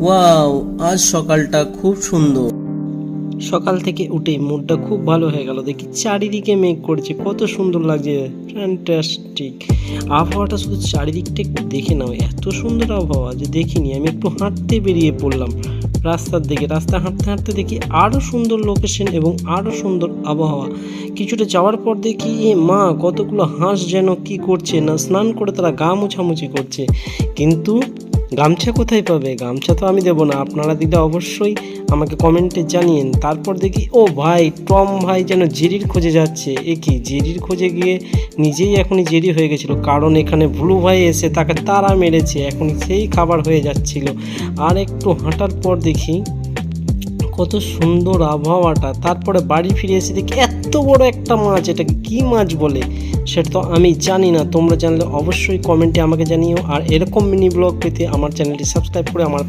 Wow, আজ সকালটা খুব সুন্দর। সকাল থেকে উঠেই মুডটা খুব ভালো হয়ে গেল, দেখি চারিদিকে মেঘ করেছে, কত সুন্দর লাগছে, ফ্যান্টাস্টিক আবহাওয়াটা। শুধু চারিদিকটা একটু দেখে নাও, এত সুন্দর আবহাওয়া যে দেখিনি। আমি একটু হাঁটতে বেরিয়ে পড়লাম রাস্তার দিকে। রাস্তা হাঁটতে হাঁটতে দেখি আরও সুন্দর লোকেশন এবং আরও সুন্দর আবহাওয়া। কিছুটা যাওয়ার পর দেখি এ মা, কতগুলো হাঁস যেন কি করছে না, স্নান করে তারা গা মুছামুছি করছে। কিন্তু গামছা কোথায় পাবে? গামছা তো আমি দেবো না, আপনারা দিলে অবশ্যই আমাকে কমেন্টে জানিয়েন। তারপর দেখি ও ভাই, টম ভাই যেন জেরির খোঁজে যাচ্ছে। এ কি, জেরির খোঁজে গিয়ে নিজেই এখনই জেরি হয়ে গেছিলো, কারণ এখানে ভুলু ভাই এসে তাকে তাড়া মেরেছে, এখন সেই খাবার হয়ে যাচ্ছিল। আর একটু হাঁটার পর দেখি কত সুন্দর আবহাওয়াটা। তারপরে বাড়ি ফিরে এসে দেখি এত বড় একটা মাছ। এটাকে কি মাছ বলে সেটা তো আমি জানি না, তোমরা জানলে অবশ্যই কমেন্টে আমাকে জানিও। আর এরকম মিনি ব্লগ পেতে আমার চ্যানেলটি সাবস্ক্রাইব করে আমার